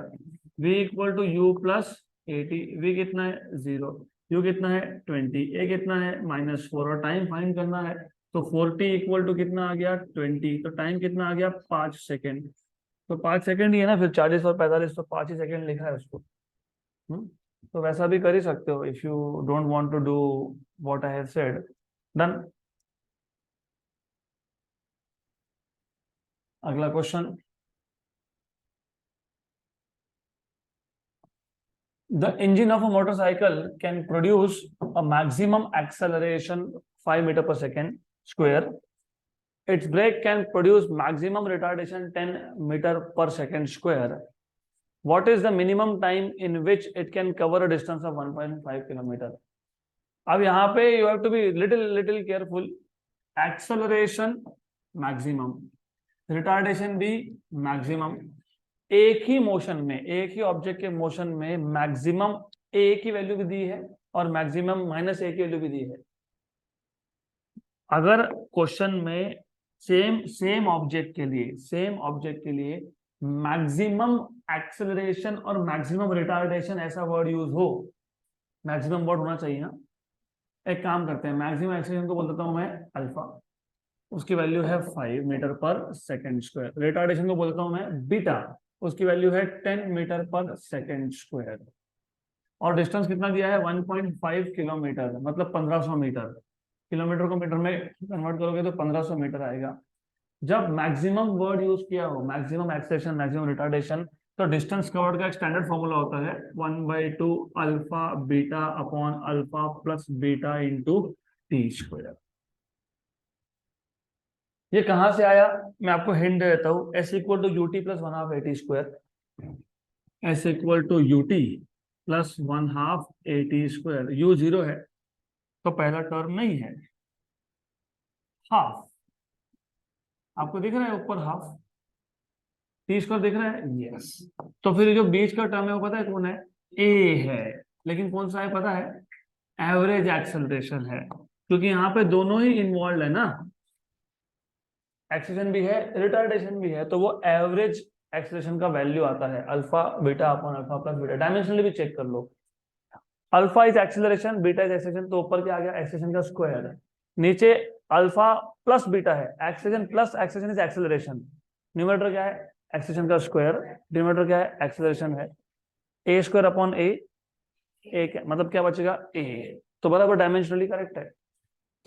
Speaker 1: v = u + 80, v कितना है 0, u कितना है 20, a कितना है -4, और टाइम फाइंड करना है, तो 40 = कितना आ गया 20, तो टाइम कितना आ गया 5 सेकेंड, तो 5 सेकेंड ही है ना, फिर 40 और 45, तो 5 ही सेकेंड लिखा है उसको। तो वैसा भी कर ही सकते हो, if you don't want to do what I have said. Done. अगला question, the engine of a motorcycle can produce a maximum acceleration 5 meter per second square. Its brake can produce maximum retardation 10 meter per second square. What is the minimum time in which it can cover a distance of 1.5 kilometer? अब यहाँ पे you have to be little careful. Acceleration maximum, retardation भी maximum, एक ही मोशन में, एक ही ऑब्जेक्ट के मोशन में मैक्सिमम ए की वैल्यू भी दी है और मैक्सिमम -a की वैल्यू भी दी है। अगर क्वेश्चन में सेम ऑब्जेक्ट के लिए मैक्सिमम एक्सेलरेशन और मैक्सिमम रिटार्डेशन ऐसा वर्ड यूज हो, मैक्सिमम वर्ड होना चाहिए ना। एक काम करते हैं, मैक्सिमम एक्सेलरेशन को बोल देता हूं मैं अल्फा, उसकी वैल्यू है 5 मीटर पर सेकेंड स्क्वायर। रिटार्डेशन को बोलता हूं मैं बीटा, उसकी वैल्यू है 10 मीटर पर सेकेंड स्क्वायर। और डिस्टेंस कितना दिया है 1.5 किलोमीटर, मतलब 1500 मीटर। किलोमीटर को मीटर में कन्वर्ट करोगे तो 1500 मीटर आएगा। जब मैक्सिमम वर्ड यूज किया हो, मैक्सिमम एक्सेलरेशन मैक्सिमम रिटार्डेशन, तो डिस्टेंस कवर्ड का एक स्टैंडर्ड फॉर्मूला होता है 1/2 alpha beta upon alpha plus beta into T square. ये कहाँ से आया, मैं आपको हिंट दे देता हूँ। S equal to U T plus one half a T square, s equal to U T plus one half a T square. U zero है तो पहला टर्म नहीं है, हाफ, आपको दिख रहा है ऊपर हाफ, टी स्क्वायर दिख रहा है, यस। तो फिर जो बीच का टर्म है वो पता है कौन है, ए है। लेकिन कौन सा है पता है, एवरेज एक्सेलरेशन है, क्योंकि यहाँ पे दोनों ही इन्वॉल्व है ना, एक्सेलरेशन भी है रिटार्डेशन भी है, तो वो एवरेज एक्सेलरेशन का वैल्यू आता है alpha beta upon alpha plus beta. Dimensionally भी चेक कर लो, alpha is acceleration, beta is acceleration, तो ऊपर क्या आ गया, एक्सेलरेशन का स्क्वायर है। नीचे अल्फा प्लस बीटा है, acceleration plus acceleration is acceleration. Numerator क्या है, एक्सेलरेशन का स्क्वायर, डिनोमिनेटर क्या है, एक्सेलरेशन है। ए स्क्वायर अपॉन ए, मतलब क्या बचेगा, ए। तो बराबर डायमेंशनली करेक्ट है।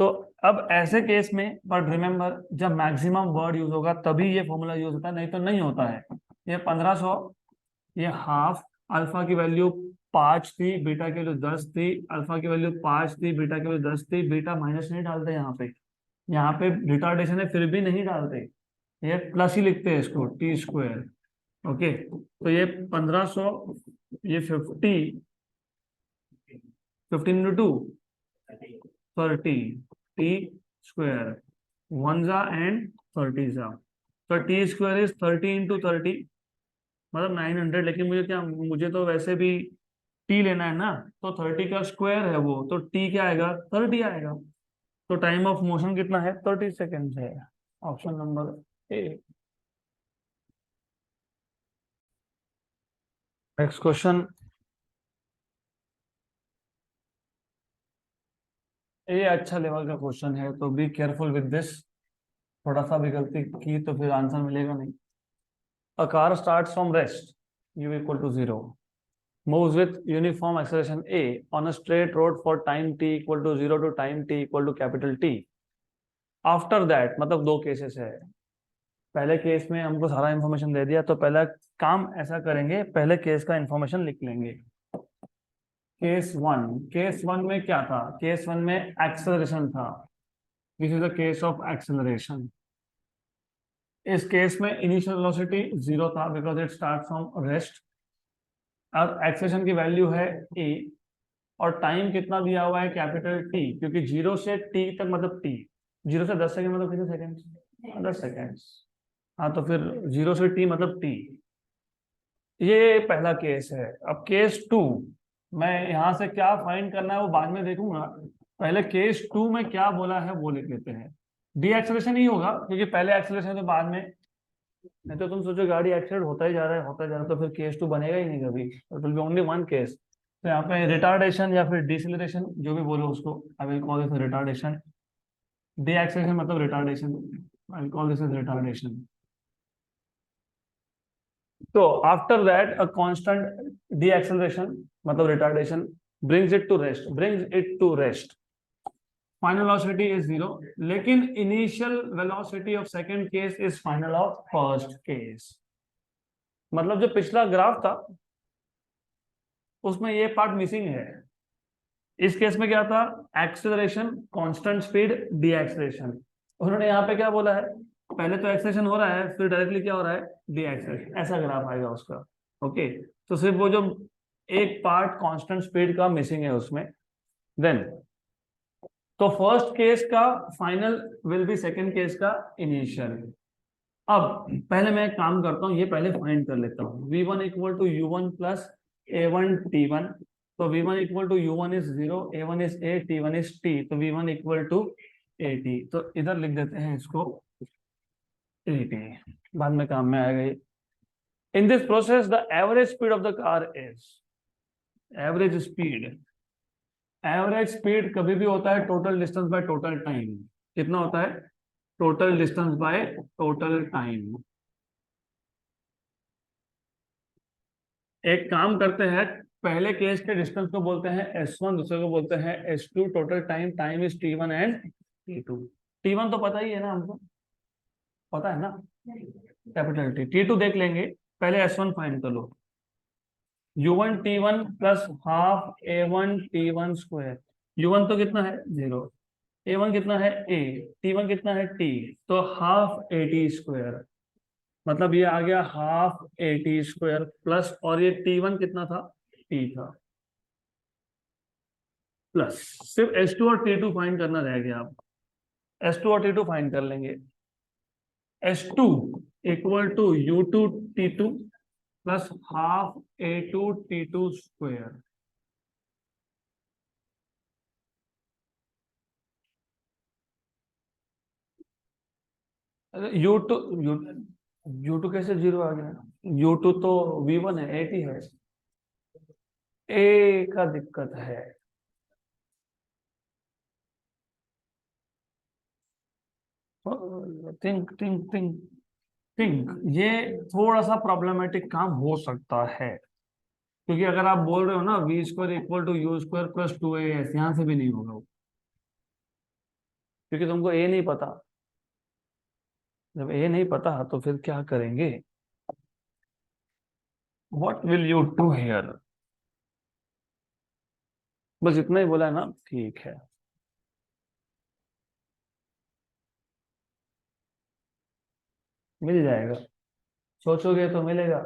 Speaker 1: तो अब ऐसे केस में, बट रिमेंबर, जब मैक्सिमम वर्ड यूज होगा तभी ये फॉर्मूला यूज होता है, नहीं तो नहीं होता है। ये 1500, ये हाफ, अल्फा की वैल्यू 5 थी, बीटा की वैल्यू 10 थी, अल्फा की वैल्यू 5 थी, बीटा की वैल्यू 10 थी, बीटा माइनस नहीं डालते यहाँ पे रिटार्डेशन है फिर भी नहीं डालते, ये प्लस ही लिखते हैं इसको, टी स्क्वायर। ओके, तो ये 1500, ये 15 इंटू 2 30 टी स्क्वायर, वन जा एंड 30 जा, तो टी स्क्वायर इज 30 इंटू 30, मतलब 900। लेकिन मुझे क्या, मुझे तो वैसे भी टी लेना है ना, तो 30 का स्क्वायर है वो, तो टी क्या आएगा, 30 आएगा। तो टाइम ऑफ मोशन कितना है, 30 सेकेंड है। ऑप्शन नंबर ए। नेक्स्ट क्वेश्चन, ये अच्छा लेवल का क्वेश्चन है, तो बी केयरफुल विद दिस। थोड़ा सा भी गलती की तो फिर आंसर मिलेगा नहीं। A car starts from rest, u equal to 0, moves with uniform acceleration a on a straight road for time t equal to 0 to time t equal to capital T. After that, मतलब दो केसेस है। पहले केस में हमको सारा इंफॉर्मेशन दे दिया, तो पहला काम ऐसा करेंगे, पहले केस का इंफॉर्मेशन लिख लेंगे। केस वन में क्या था, केस वन में एक्सेलरेशन था, this is the case of acceleration. इस केस में इनिशियल वेलोसिटी 0 था because it start from rest. अब एक्सेलरेशन की वैल्यू है ए, और टाइम कितना दिया हुआ है, कैपिटल टी, क्योंकि 0 से टी तक मतलब टी, 0 से 10 सेकंड मतलब कितने सेकंड, 10 सेकंड। हाँ, तो फिर 0 से टी मतलब टी। ये पहला केस है। अब केस टू, मैं यहाँ से क्या फाइंड करना है वो बाद में देखूंगा, पहले केस टू में क्या बोला है वो लिख लेते हैं। डी एक्सेलरेशन ही होगा, क्योंकि पहले एक्सेलरेशन तो बाद में, नहीं तो तुम सोचो गाड़ी एक्सीडेंट होता ही जा रहा है होता जा रहा है, तो फिर केस टू बनेगा ही नहीं कभी, it will be only one case. तो यहाँ पे रिटार्डेशन या फिर डिसिलरेशन जो भी बोलो उसको, I will call this retardation. Deceleration मतलब retardation, I will call this as retardation. तो after that a constant deceleration मतलब retardation brings it to rest, final velocity is 0, लेकिन initial velocity of second case is final of first case. मतलब जो पिछला ग्राफ था उसमें ये पार्ट मिसिंग है। इस केस में क्या था, acceleration, constant speed, D acceleration. उन्होंने यहाँ पे क्या बोला है, पहले तो एक्सेलरेशन हो रहा है फिर डायरेक्टली क्या हो रहा है, डी एक्सेलरेशन, ऐसा ग्राफ आएगा उसका। ओके, तो सिर्फ वो जो एक पार्ट कांस्टेंट स्पीड का मिसिंग है उसमें। देन तो फर्स्ट केस का final will be second case का इनिशियल। अब पहले मैं एक काम करता हूँ, ये पहले फाइंड कर लेता हूँ। v1 equal to u1 plus a1 t1, तो v1 equal to u1 is 0, a1 is a, t1 is t, तो v1 इक्वल टू at, तो इधर लिख देते हैं इसको at, बाद में काम में आएगा ये। In this process the average speed of the car is, average speed, average speed कभी भी होता है total distance by total time. कितना होता है, total distance by total time. एक काम करते हैं, पहले केस के डिस्टेंस को बोलते हैं s1, दूसरे को बोलते हैं s2, total time, time is t1 and t2। t1 तो पता ही है ना हमको, पता है ना, कैपिटल टी। t2 देख लेंगे, पहले s1 फाइंड कर लो। u1 t1 plus half a1 t1 square, u1 तो कितना है 0, A1 कितना है a, T1 कितना है t, तो हाफ ए टी स्क्वायर, मतलब ये आ गया half a T square plus, और ये T1 कितना था, t था, प्लस सिर्फ S2 और T2 फाइंड करना रह गया। आप S2 और T2 फाइंड कर लेंगे। S2 equal to U2 T2 plus half A2 T2 square. अरे U2, U2 कैसे जीरो आ गया, U2 तो V1 है, 80 है, ए का दिक्कत है। थिंक थिंक थिंक थिंक, ये थोड़ा सा प्रॉब्लमेटिक काम हो सकता है, क्योंकि अगर आप बोल रहे हो ना v square equal to you square plus two a s, यहां से भी नहीं होगा वो, क्योंकि तुमको ए नहीं पता। जब ए नहीं पता तो फिर क्या करेंगे, what will you do here, बस इतना ही बोला है ना, ठीक है। मिल जाएगा, सोचोगे तो मिलेगा,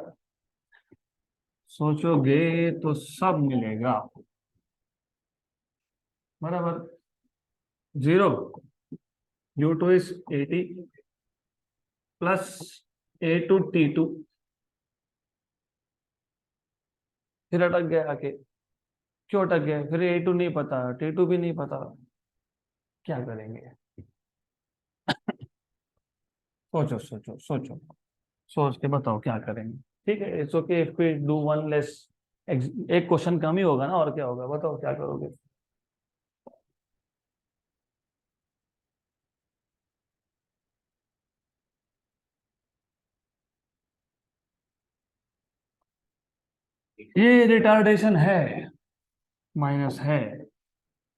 Speaker 1: सोचोगे तो सब मिलेगा। बराबर, zero, U2 is 80 plus A2 T2, फिर अटक गया आके, क्यों अटक गया, फिर A2 नहीं पता, T2 भी नहीं पता, क्या करेंगे, सोचो सोचो सोचो, सोच के बताओ क्या करेंगे। ठीक है, it's okay if we do one less, एक क्वेश्चन कम ही होगा ना, और क्या होगा, बताओ क्या करोगे। ये रिटार्डेशन है, माइनस है,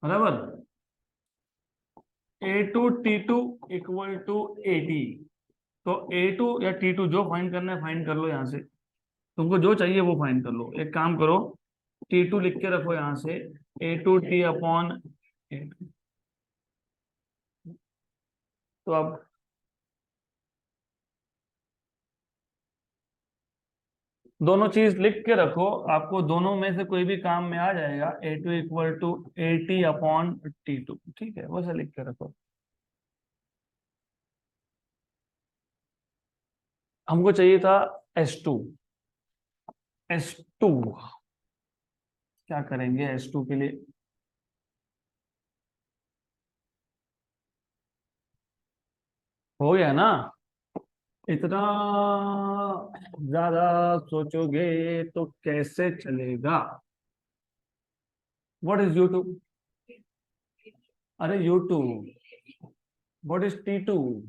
Speaker 1: बराबर। A2 T2 equal to A T, तो A2 या T2 जो फाइंड करना है फाइंड कर लो यहाँ से, तुमको जो चाहिए वो फाइंड कर लो। एक काम करो, T2 लिख के रखो यहाँ से, A2 T अपॉन A2, तो अब दोनों चीज लिख के रखो, आपको दोनों में से कोई भी काम में आ जाएगा। A2 equal to A T upon T2, ठीक है, वैसे लिख के रखो। हमको चाहिए था S2, S2 क्या करेंगे S2 के लिए, हो गया ना, इतना ज्यादा सोचोगे तो कैसे चलेगा। व्हाट इज U2, अरे U2, व्हाट इज T2,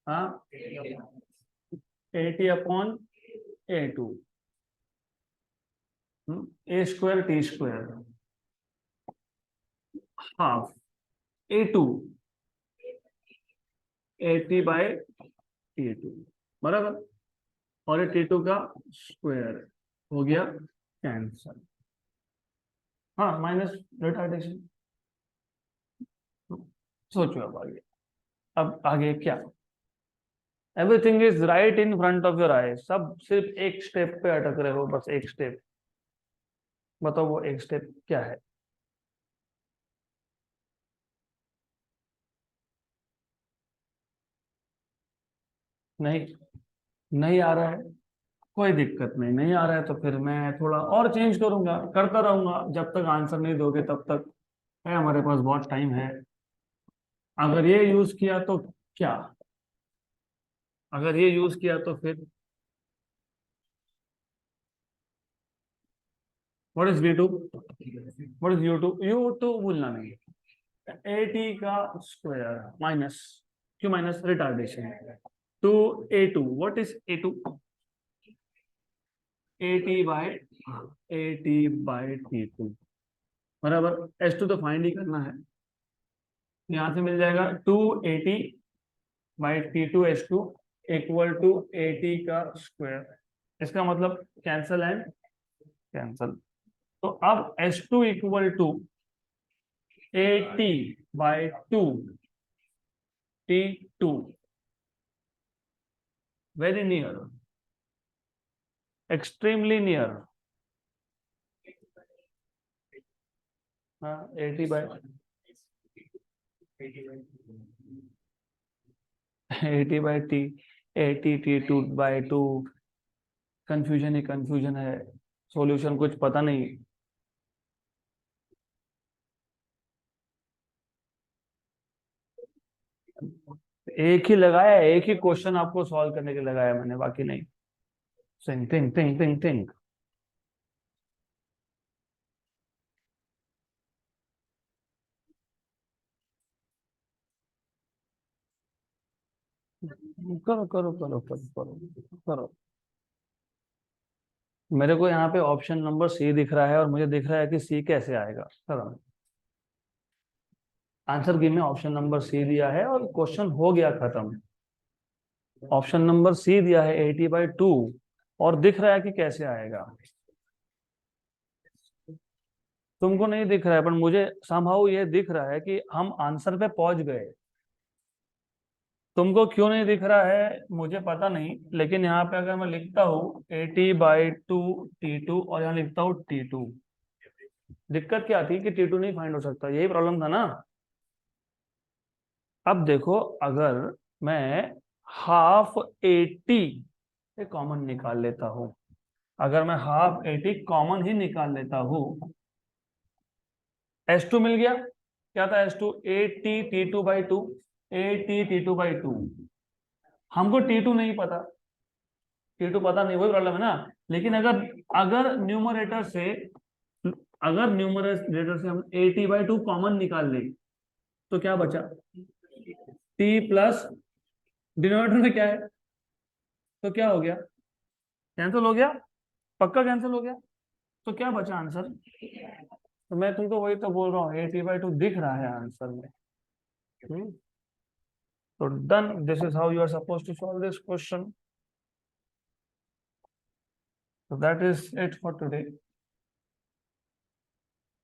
Speaker 1: हाँ, A T upon A2, A2 T2 half A2 80/T2, बराबर, और ये T2 का स्क्वायर हो गया कैंसल। हाँ, माइनस रिटार्डेशन। सोचो अब आगे क्या, everything is right in front of your eye, सब सिर्फ एक स्टेप पे अटक रहे हो, बस एक स्टेप, बताओ वो एक स्टेप क्या है। नहीं, नहीं आ रहा है, कोई दिक्कत नहीं, नहीं आ रहा है तो फिर मैं थोड़ा और चेंज करूंगा, करता रहूंगा जब तक आंसर नहीं दोगे तब तक, है हमारे पास बहुत टाइम है। अगर ये यूज किया तो क्या, अगर ये यूज किया तो फिर what is V2, what is U2, U2 भूलना नहीं, A T का स्क्वायर माइनस, क्यों minus, retardation, to A2, what is A2, A T by T2, बराबर। S2 तो फाइंड ही करना है, यहां से मिल जाएगा 2 A T/T2 S2 equal to A T का स्क्वायर, इसका मतलब कैंसल एंड कैंसल। तो अब S2 equal to 80/2 T2, very near, extremely near. 80/T, 80T2/2, confusion ही कंफ्यूजन है, सॉल्यूशन कुछ पता नहीं। एक ही लगाया, एक ही क्वेश्चन आपको सॉल्व करने के लिए लगाया मैंने, बाकी नहीं। Think think think think think. करो करो करो करो करो करो। मेरे को यहाँ पे ऑप्शन नंबर सी दिख रहा है और मुझे दिख रहा है कि सी कैसे आएगा। करो, आंसर की में ऑप्शन नंबर सी दिया है और क्वेश्चन हो गया खत्म। ऑप्शन नंबर सी दिया है 80/2 और दिख रहा है कि कैसे आएगा। तुमको नहीं दिख रहा है पर मुझे समहाउ ये दिख रहा है कि हम आंसर पे पहुंच गए। तुमको क्यों नहीं दिख रहा है मुझे पता नहीं, लेकिन यहाँ पे अगर मैं लिखता हूँ 80/2 T2 और यहाँ लिखता हूँ T2, दिक्कत क्या थी कि T2 नहीं फाइंड हो सकता, यही प्रॉब्लम था ना। अब देखो, अगर मैं हाफ 80 ये कॉमन निकाल लेता हूँ, अगर मैं हाफ 80 कॉमन ही निकाल लेता हूँ, S2 मिल गया। क्या था S2? 80T2/2, 80T2/2। हमको T2 नहीं पता, T2 पता नहीं, वही प्रॉब्लम है ना। लेकिन अगर अगर न्यूमरेटर से अगर न्यूमरेटर से हम 80/2 कॉमन निकाल लें तो क्या बचा? T प्लस डिनोमिनेटर में क्या है, तो क्या हो गया? कैंसिल हो गया, पक्का कैंसिल हो गया। तो क्या बचा आंसर? तो मैं तुमको वही तो बोल रहा हूँ, 80/2 दिख रहा है आंसर में। हम्म, तो done, this is how you are suppose to solve this question. So that is it for today.